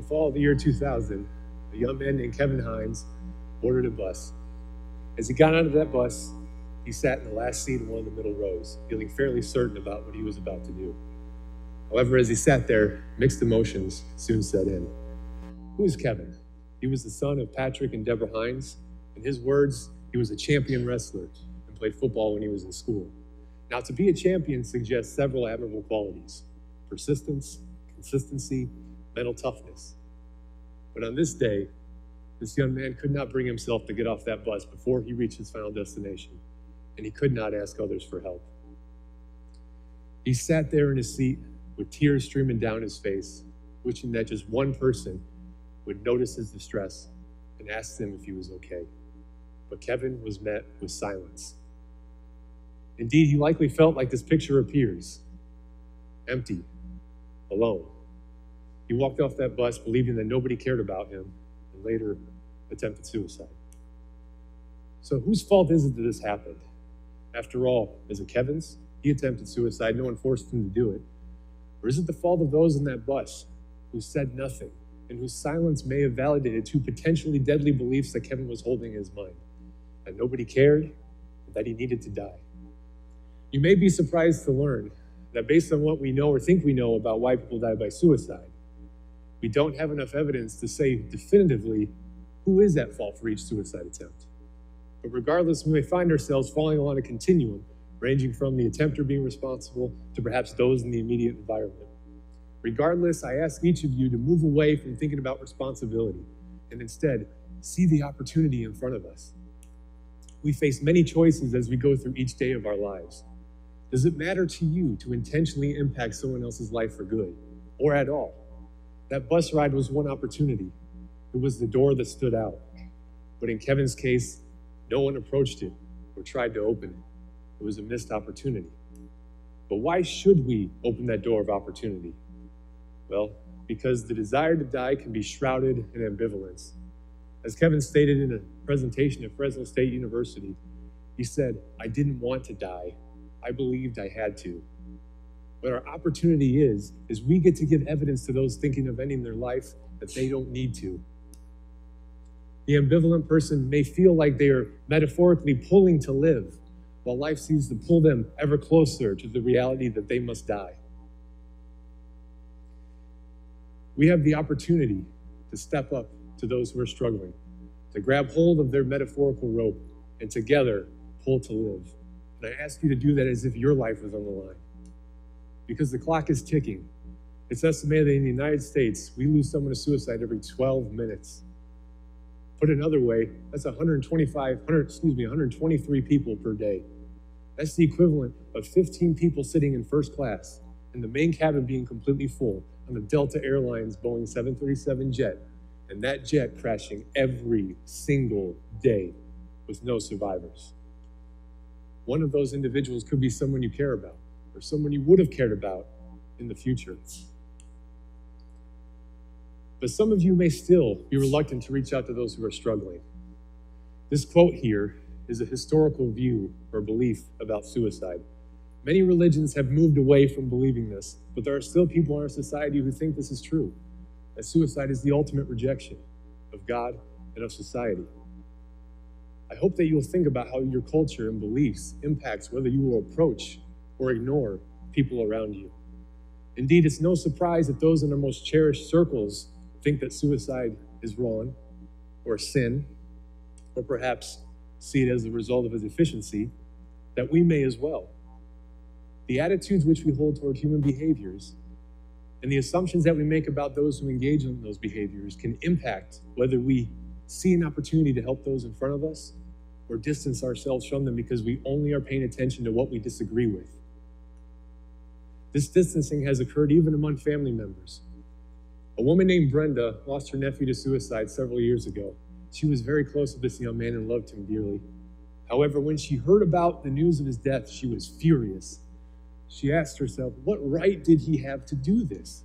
fall of the year 2000, a young man named Kevin Hines boarded a bus. As he got onto that bus, he sat in the last seat in one of the middle rows, feeling fairly certain about what he was about to do. However, as he sat there, mixed emotions soon set in. Who is Kevin? He was the son of Patrick and Deborah Hines. In his words, he was a champion wrestler and played football when he was in school. Now, to be a champion suggests several admirable qualities: persistence, consistency, mental toughness. But on this day, this young man could not bring himself to get off that bus before he reached his final destination, and he could not ask others for help. He sat there in his seat with tears streaming down his face, wishing that just one person would notice his distress and ask him if he was okay. But Kevin was met with silence. Indeed, he likely felt like this picture appears: empty, alone. He walked off that bus believing that nobody cared about him, and later attempted suicide. So whose fault is it that this happened? After all, is it Kevin's? He attempted suicide, no one forced him to do it. Or is it the fault of those in that bus who said nothing and whose silence may have validated two potentially deadly beliefs that Kevin was holding in his mind: that nobody cared and that he needed to die? You may be surprised to learn that based on what we know or think we know about why people die by suicide, we don't have enough evidence to say definitively who is at fault for each suicide attempt. But regardless, we may find ourselves falling along a continuum ranging from the attempter being responsible to perhaps those in the immediate environment. Regardless, I ask each of you to move away from thinking about responsibility and instead see the opportunity in front of us. We face many choices as we go through each day of our lives. Does it matter to you to intentionally impact someone else's life for good, or at all? That bus ride was one opportunity. It was the door that stood out. But in Kevin's case, no one approached it or tried to open it. It was a missed opportunity. But why should we open that door of opportunity? Well, because the desire to die can be shrouded in ambivalence. As Kevin stated in a presentation at Fresno State University, he said, "I didn't want to die. I believed I had to." What our opportunity is we get to give evidence to those thinking of ending their life that they don't need to. The ambivalent person may feel like they are metaphorically pulling to live, while life seems to pull them ever closer to the reality that they must die. We have the opportunity to step up to those who are struggling, to grab hold of their metaphorical rope, and together pull to live. And I ask you to do that as if your life was on the line. Because the clock is ticking. It's estimated that in the United States, we lose someone to suicide every 12 minutes. Put another way, that's 123 people per day. That's the equivalent of 15 people sitting in first class and the main cabin being completely full on the Delta Airlines Boeing 737 jet, and that jet crashing every single day with no survivors. One of those individuals could be someone you care about, or someone you would have cared about in the future. But some of you may still be reluctant to reach out to those who are struggling. This quote here is a historical view or belief about suicide. Many religions have moved away from believing this, but there are still people in our society who think this is true, that suicide is the ultimate rejection of God and of society. I hope that you'll think about how your culture and beliefs impacts whether you will approach or ignore people around you. Indeed, it's no surprise that those in our most cherished circles think that suicide is wrong or sin, or perhaps see it as the result of a deficiency, that we may as well. The attitudes which we hold toward human behaviors and the assumptions that we make about those who engage in those behaviors can impact whether we see an opportunity to help those in front of us or distance ourselves from them because we only are paying attention to what we disagree with. This distancing has occurred even among family members. A woman named Brenda lost her nephew to suicide several years ago. She was very close to this young man and loved him dearly. However, when she heard about the news of his death, she was furious. She asked herself, what right did he have to do this?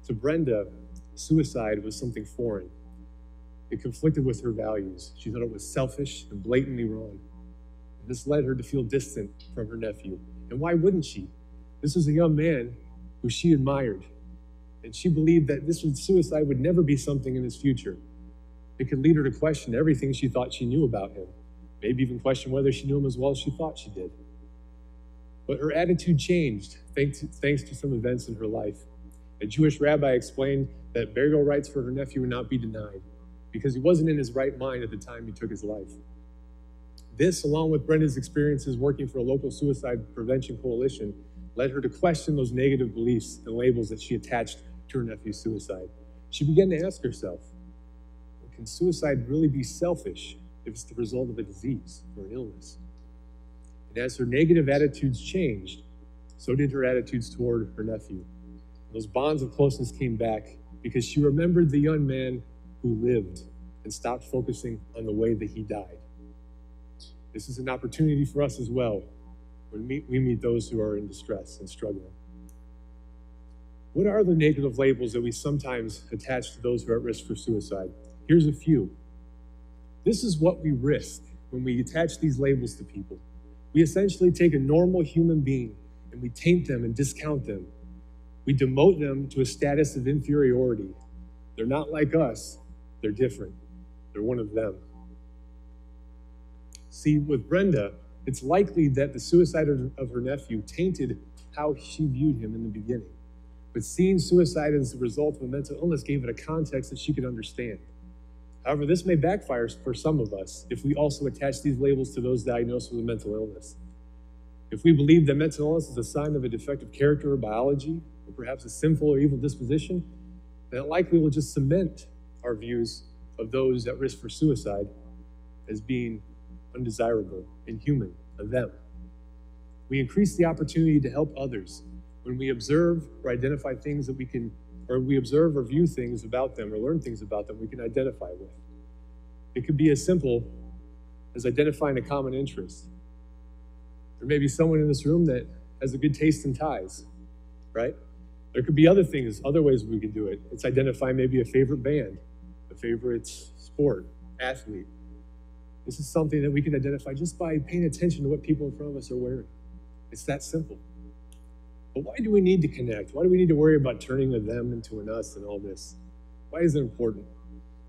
To Brenda, suicide was something foreign. It conflicted with her values. She thought it was selfish and blatantly wrong. And this led her to feel distant from her nephew. And why wouldn't she? This was a young man who she admired. And she believed that suicide would never be something in his future. It could lead her to question everything she thought she knew about him, maybe even question whether she knew him as well as she thought she did. But her attitude changed thanks to some events in her life. A Jewish rabbi explained that burial rights for her nephew would not be denied because he wasn't in his right mind at the time he took his life. This, along with Brenda's experiences working for a local suicide prevention coalition, led her to question those negative beliefs and labels that she attached to her nephew's suicide. She began to ask herself, can suicide really be selfish if it's the result of a disease or an illness? And as her negative attitudes changed, so did her attitudes toward her nephew. Those bonds of closeness came back because she remembered the young man who lived and stopped focusing on the way that he died. This is an opportunity for us as well when we meet those who are in distress and struggling. What are the negative labels that we sometimes attach to those who are at risk for suicide? Here's a few. This is what we risk when we attach these labels to people. We essentially take a normal human being and we taint them and discount them. We demote them to a status of inferiority. They're not like us. They're different. They're one of them. See, with Brenda, it's likely that the suicide of her nephew tainted how she viewed him in the beginning. But seeing suicide as a result of a mental illness gave it a context that she could understand. However, this may backfire for some of us if we also attach these labels to those diagnosed with a mental illness. If we believe that mental illness is a sign of a defective character or biology, or perhaps a sinful or evil disposition, then it likely will just cement our views of those at risk for suicide as being undesirable, inhuman, of them. We increase the opportunity to help others when we observe or identify things that we observe or view things about them or learn things about them we can identify with. It could be as simple as identifying a common interest. There may be someone in this room that has a good taste in ties, right? There could be other things, other ways we can do it. It's identifying maybe a favorite band, a favorite sport, athlete. This is something that we can identify just by paying attention to what people in front of us are wearing. It's that simple. But why do we need to connect? Why do we need to worry about turning a them into an us and all this? Why is it important?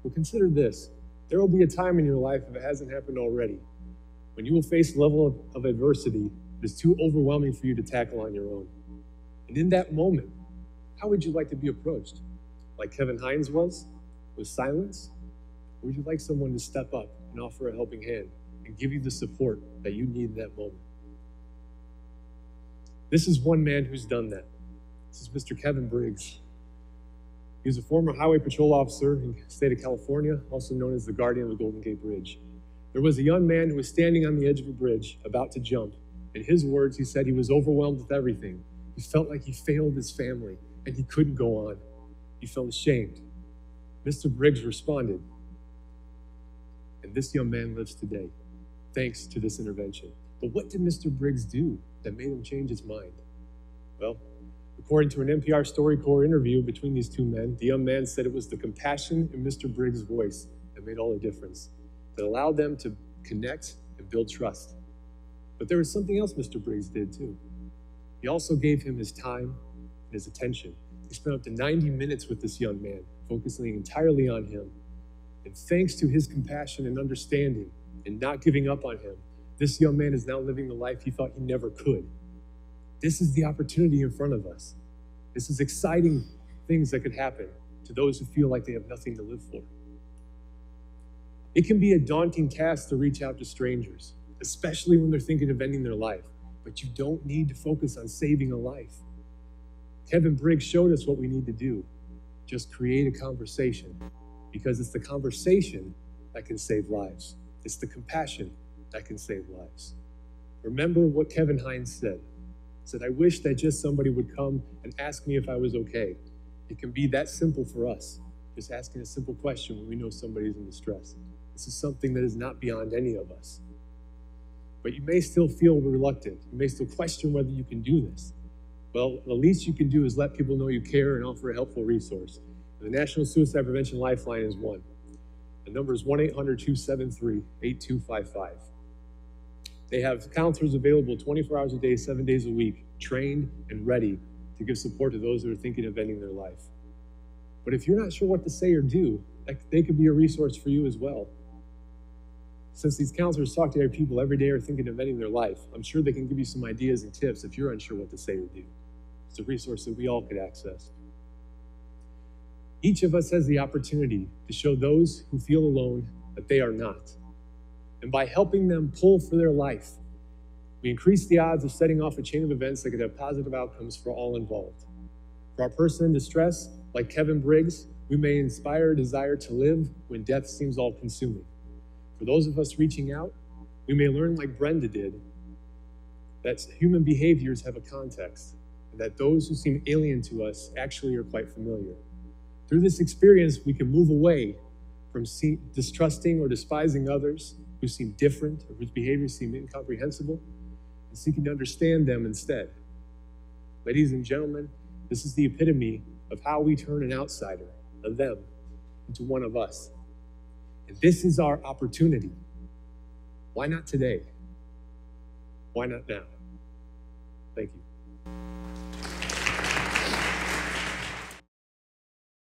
Well, consider this. There will be a time in your life, if it hasn't happened already, when you will face a level of adversity that is too overwhelming for you to tackle on your own. And in that moment, how would you like to be approached? Like Kevin Hines was? With silence? Or would you like someone to step up and offer a helping hand and give you the support that you need in that moment? This is one man who's done that. This is Mr. Kevin Briggs. He was a former highway patrol officer in the state of California, also known as the guardian of the Golden Gate Bridge. There was a young man who was standing on the edge of a bridge about to jump. In his words, he said he was overwhelmed with everything. He felt like he failed his family and he couldn't go on. He felt ashamed. Mr. Briggs responded, and this young man lives today, thanks to this intervention. But what did Mr. Briggs do that made him change his mind? Well, according to an NPR StoryCorps interview between these two men, the young man said it was the compassion in Mr. Briggs' voice that made all the difference, that allowed them to connect and build trust. But there was something else Mr. Briggs did too. He also gave him his time and his attention. He spent up to 90 minutes with this young man, focusing entirely on him. And thanks to his compassion and understanding and not giving up on him, this young man is now living the life he thought he never could. This is the opportunity in front of us. This is exciting things that could happen to those who feel like they have nothing to live for. It can be a daunting task to reach out to strangers, especially when they're thinking of ending their life, but you don't need to focus on saving a life. Kevin Briggs showed us what we need to do. Just create a conversation, because it's the conversation that can save lives. It's the compassion that can save lives. Remember what Kevin Hines said. He said, I wish that just somebody would come and ask me if I was okay. It can be that simple for us, just asking a simple question when we know somebody's in distress. This is something that is not beyond any of us. But you may still feel reluctant. You may still question whether you can do this. Well, the least you can do is let people know you care and offer a helpful resource. And the National Suicide Prevention Lifeline is one. The number is 1-800-273-8255. They have counselors available 24 hours a day, 7 days a week, trained and ready to give support to those that are thinking of ending their life. But if you're not sure what to say or do, they could be a resource for you as well. Since these counselors talk to other people every day or thinking of ending their life, I'm sure they can give you some ideas and tips if you're unsure what to say or do. It's a resource that we all could access. Each of us has the opportunity to show those who feel alone that they are not. And by helping them pull for their life, we increase the odds of setting off a chain of events that could have positive outcomes for all involved. For our person in distress, like Kevin Briggs, we may inspire a desire to live when death seems all-consuming. For those of us reaching out, we may learn, like Brenda did, that human behaviors have a context, and that those who seem alien to us actually are quite familiar. Through this experience, we can move away from distrusting or despising others who seem different or whose behaviors seem incomprehensible, and seeking to understand them instead. Ladies and gentlemen, this is the epitome of how we turn an outsider, a them, into one of us. And this is our opportunity. Why not today? Why not now? Thank you.